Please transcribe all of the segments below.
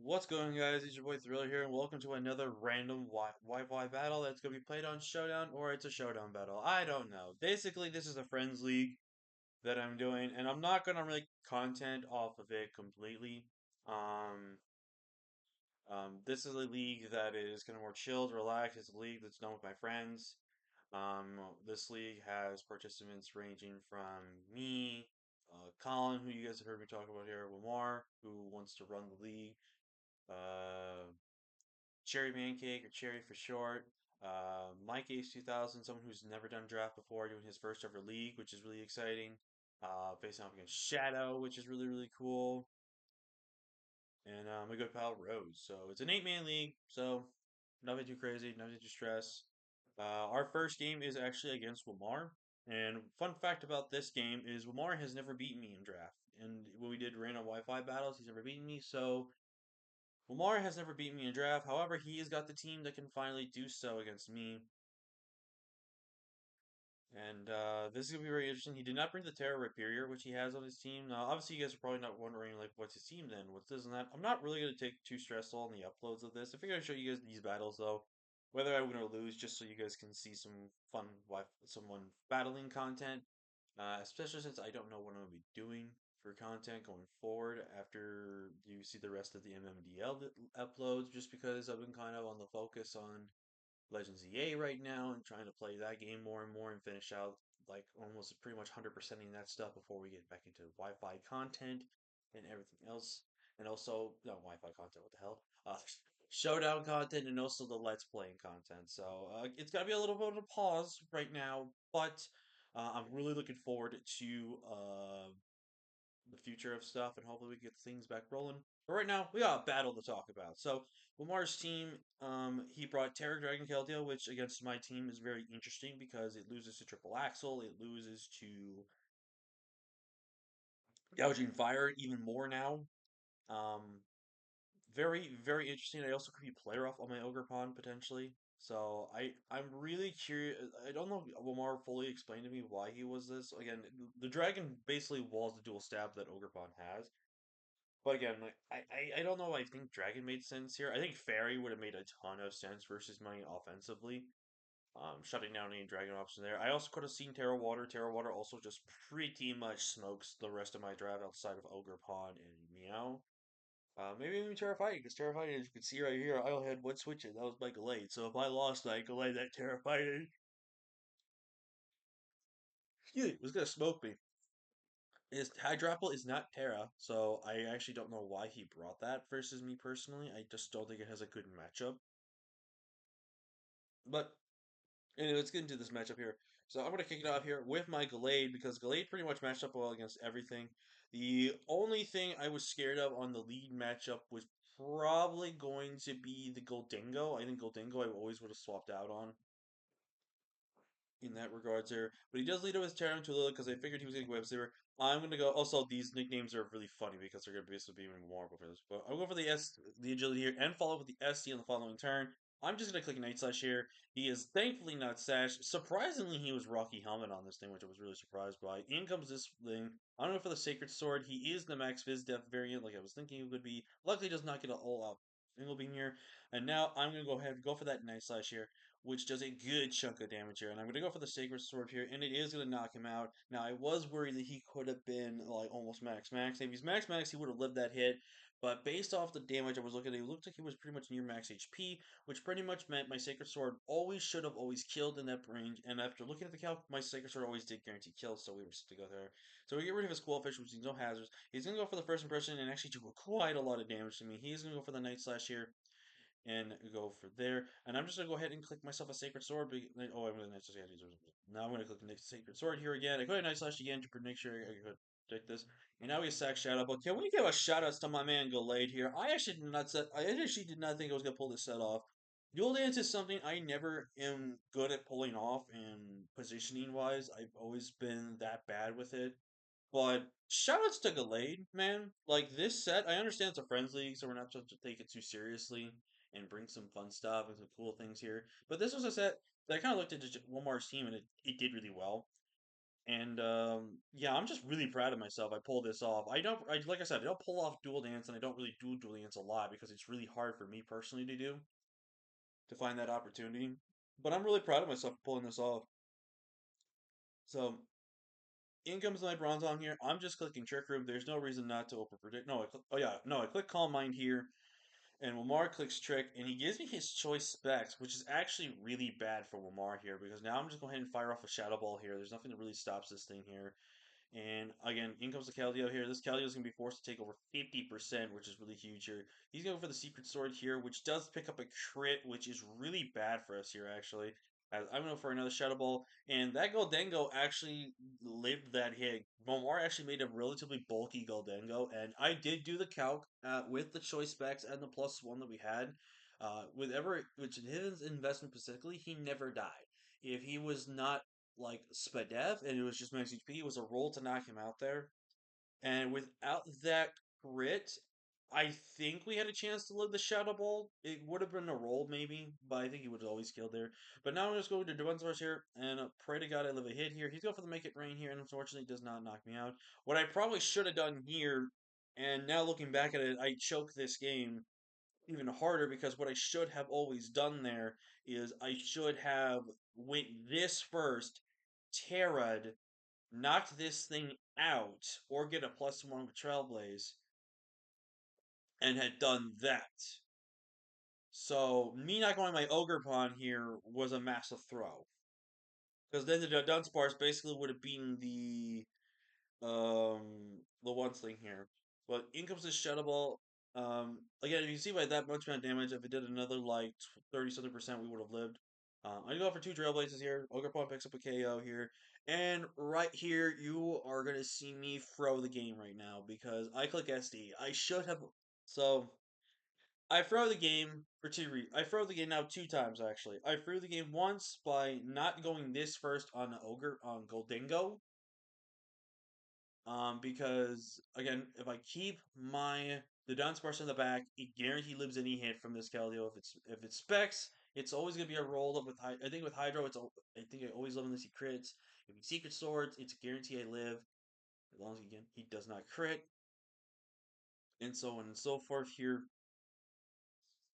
What's going on, guys? It's your boy Thriller here, and welcome to another random Wi-Fi battle that's going to be played on Showdown, or it's a Showdown battle. I don't know. Basically, this is a Friends League that I'm doing, and I'm not going to make content off of it completely. Um, this is a league that is going to more chilled, relaxed. It's a league that's done with my friends. This league has participants ranging from me, Colin, who you guys have heard me talk about here, Lamar, who wants to run the league. Uh, Cherry Mancake, or Cherry for short. Mike Ace 2000, someone who's never done draft before, doing his first ever league, which is really exciting. Facing off against Shadow, which is really, really cool. And my good pal Rose. So it's an 8-man league, so nothing too crazy, nothing too stress. Our first game is actually against Wamar. And fun fact about this game is Wamar has never beaten me in draft. And when we did random Wi-Fi battles, he's never beaten me. So Lamar has never beaten me in draft. However, he has got the team that can finally do so against me. And this is gonna be very interesting. He did not bring the Terra Rapirior, which he has on his team. Now, obviously, you guys are probably not wondering like what's his team then, what's this and that. I'm not really gonna take too stressful on the uploads of this. I figured I'd show you guys these battles though, whether I win or lose, just so you guys can see some fun, someone battling content. Especially since I don't know what I'm gonna be doing for content going forward after you see the rest of the MMDL uploads, just because I've been kind of on the focus on Legends EA right now and trying to play that game more and more and finish out like almost pretty much 100%ing that stuff before we get back into Wi-Fi content and everything else. And also, no, Wi-Fi content, what the hell? Showdown content and also the Let's Playing content. So it's got to be a little bit of a pause right now, but I'm really looking forward to the future of stuff, and hopefully we get things back rolling. But right now, we got a battle to talk about. So Lamar's team, he brought Terror Dragon Keldeo, which against my team is very interesting because it loses to Triple Axle, it loses to Gouging Fire even more now. Um, very, very interesting. I also could be player off on my Ogre Pond potentially. So I'm really curious. I don't know if Lamar fully explained to me why he was this. Again, the dragon basically walls the dual stab that Ogre Pond has. But again, like I don't know. I think Dragon made sense here. I think Fairy would have made a ton of sense versus money offensively. Shutting down any Dragon option there. I also could have seen Terra Water. Terra Water also just pretty much smokes the rest of my draft outside of Ogre Pond and Meow. Maybe even Terrifying, because Terrifying, as you can see right here, I only had one switch in. That was my Gallade. So if I lost, I Gallade that Terrifying. It was gonna smoke me. His Hydrapple is not Terra, so I actually don't know why he brought that versus me personally. I just don't think it has a good matchup. But anyway, let's get into this matchup here. So I'm going to kick it off here with my Gallade because Gallade pretty much matched up well against everything. The only thing I was scared of on the lead matchup was probably going to be the Goldingo. I think Goldingo I always would have swapped out on in that regards there. But he does lead up with Terran Tulilla because I figured he was going to go Web Saber. I'm going to go. Also, these nicknames are really funny because they're going to basically be even more for this. But I'll go for the agility here, and follow with the SC on the following turn. I'm just going to click Night Slash here. He is thankfully not Sash. Surprisingly, he was Rocky Helmet on this thing, which I was really surprised by. In comes this thing. I'm going for the Sacred Sword. He is the Max Fizz Death variant, like I was thinking he would be. Luckily, does not get an all-out single beam here. And now I'm going to go ahead and go for that Night Slash here, which does a good chunk of damage here. And I'm going to go for the Sacred Sword here, and it is going to knock him out. Now, I was worried that he could have been like almost max max. If he's max max, he would have lived that hit. But based off the damage I was looking at, it looked like he was pretty much near max HP, which pretty much meant my Sacred Sword always should have always killed in that range. And after looking at the calc, my Sacred Sword always did guarantee kills, so we were to go there. So we get rid of his Cool Fish, which means no hazards. He's going to go for the first impression and actually do quite a lot of damage to me. He's going to go for the Night Slash here and go for there. And I'm just gonna go ahead and click myself a Sacred Sword. Oh, I'm gonna now I'm gonna click the Sacred Sword here again. I go ahead and Night Slash again to make sure I could take this. And now we sack shout out. But can we give a shout outs to my man Gallade here? I actually did not think I was gonna pull this set off. Dual Dance is something I never am good at pulling off and positioning wise. I've always been that bad with it. But shoutouts to Gallade, man. Like this set, I understand it's a friends league, so we're not supposed to take it too seriously and bring some fun stuff and some cool things here. But this was a set that I kind of looked at Walmart's team and it did really well. And yeah, I'm just really proud of myself. I pulled this off. Like I said, I don't pull off dual dance, and I don't really do dual dance a lot because it's really hard for me personally to do to find that opportunity. But I'm really proud of myself for pulling this off. So in comes my bronze on here. I'm just clicking Trick Room. There's no reason not to open predict. No, oh yeah, no, I click Calm Mind here, and Wamar clicks Trick, and he gives me his choice specs, which is actually really bad for Wamar here because now I'm just going ahead and fire off a Shadow Ball here. There's nothing that really stops this thing here. And again, in comes the Keldeo here. This Keldeo is going to be forced to take over 50%, which is really huge here. He's going for the Secret Sword here, which does pick up a crit, which is really bad for us here, actually. As I'm going for another Shadow Ball, and that Goldengo actually lived that hit. Momar actually made a relatively bulky Goldengo, and I did do the calc with the choice specs and the +1 that we had. Which in his investment specifically, he never died. If he was not like Spadev, and it was just max HP. It was a roll to knock him out there. And without that crit, I think we had a chance to live the Shadow Ball. It would have been a roll, maybe, but I think he would have always killed there. But now I'm just going to Duensvar's here, and pray to God I live a hit here. He's going for the Make It Rain here, and unfortunately does not knock me out. What I probably should have done here, and now looking back at it, I choked this game even harder because what I should have always done there is I should have went this first, Terra'd, knocked this thing out, or get a +1 with Trailblaze, and had done that. So me not going my Ogre Pawn here was a massive throw. Because then the Dunsparce basically would have beaten the one thing here. But in comes the Shadow Ball. Again, if you see by that much amount of damage, if it did another like 30 something percent, we would have lived. I go for two Trailblazers here. Ogre Pawn picks up a KO here. And right here, you are going to see me throw the game right now because I click SD. I should have. So, I throw the game for I throw the game now two times, actually. I threw the game once by not going this first on Goldingo, because again, if I keep the Dunsparce in the back, it guaranteed lives any hit from this Keldeo. If it's specs, it's always gonna be a roll up with I think with Hydro, I think I always live unless he crits. If he Secret Swords, it's a guarantee I live. As long as again he does not crit, and so on and so forth here.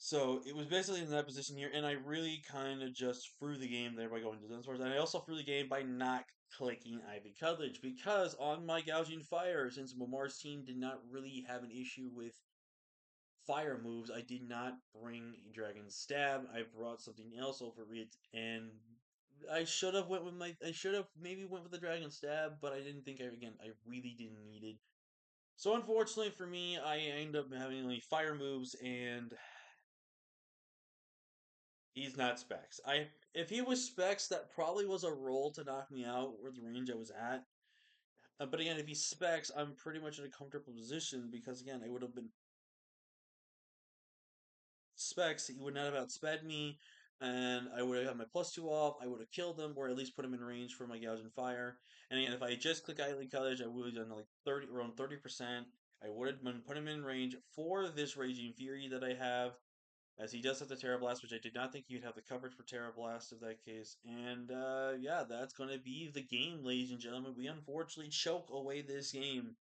So it was basically in that position here, and I really kind of just threw the game there by going to Dunsparce, and I also threw the game by not clicking Ivy Coverage because on my Gouging Fire, since Mamar's team did not really have an issue with fire moves, I did not bring Dragon Stab. I brought something else over it, and I should have maybe went with the Dragon Stab, but I didn't think I really didn't need it. So unfortunately for me, I end up having only fire moves, and he's not specs. If he was specs, that probably was a roll to knock me out or the range I was at. But again, if he's specs, I'm pretty much in a comfortable position because again, I would have been specs. He would not have outsped me, and I would have had my +2 off. I would have killed him, or at least put him in range for my gouge and fire. And again, if I had just clicked Idly Colors, I would have done like 30, around 30%. I would have put him in range for this Raging Fury that I have. As he does have the Terra Blast, which I did not think he'd have the coverage for Terra Blast in that case. And yeah, that's going to be the game, ladies and gentlemen. We unfortunately choke away this game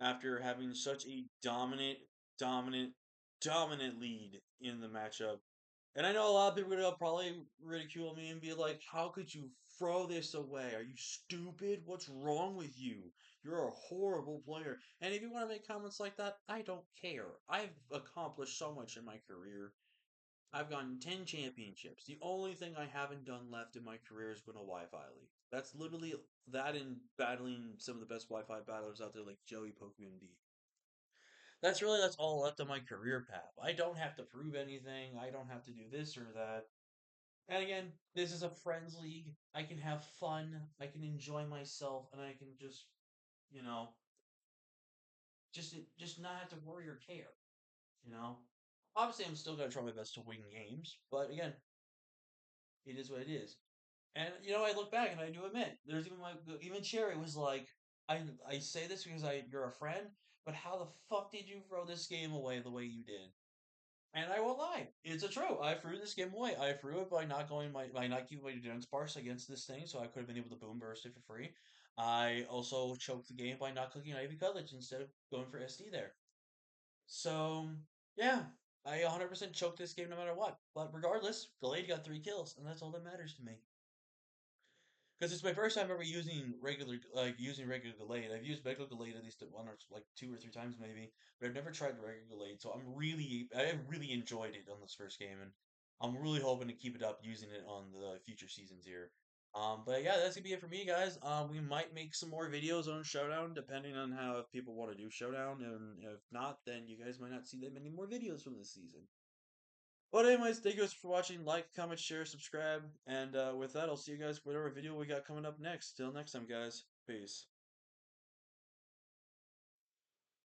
after having such a dominant, dominant lead in the matchup. And I know a lot of people are going to probably ridicule me and be like, how could you throw this away? Are you stupid? What's wrong with you? You're a horrible player. And if you want to make comments like that, I don't care. I've accomplished so much in my career. I've gotten 10 championships. The only thing I haven't done left in my career is win a Wi-Fi league. That's literally that and battling some of the best Wi-Fi battlers out there like Joey, Pokemon D. That's all left on my career path. I don't have to prove anything. I don't have to do this or that. And again, this is a friends league. I can have fun. I can enjoy myself, and I can just, you know, just not have to worry or care. You know, obviously I'm still gonna try my best to win games, but again, it is what it is. And I look back and I do admit, there's even Cherry was like, I say this because you're a friend, but how the fuck did you throw this game away the way you did? And I won't lie, it's a true. I threw this game away. I threw it by not keeping my Dunsparce against this thing, so I could have been able to boom burst it for free. I also choked the game by not clicking Ivy College instead of going for SD there. So, yeah, I 100% choked this game no matter what. But regardless, Gallade got 3 kills, and that's all that matters to me. Because it's my first time ever using regular Gallade. I've used regular Gallade at least one or like 2 or 3 times maybe, but I've never tried regular Gallade. So I really enjoyed it on this first game, and I'm really hoping to keep it up using it on the future seasons here. But yeah, that's gonna be it for me, guys. We might make some more videos on Showdown, depending on how if people want to do Showdown, and if not, then you guys might not see that many more videos from this season. But anyways, thank you guys for watching. Like, comment, share, subscribe. And with that, I'll see you guys for whatever video we got coming up next. Till next time, guys. Peace.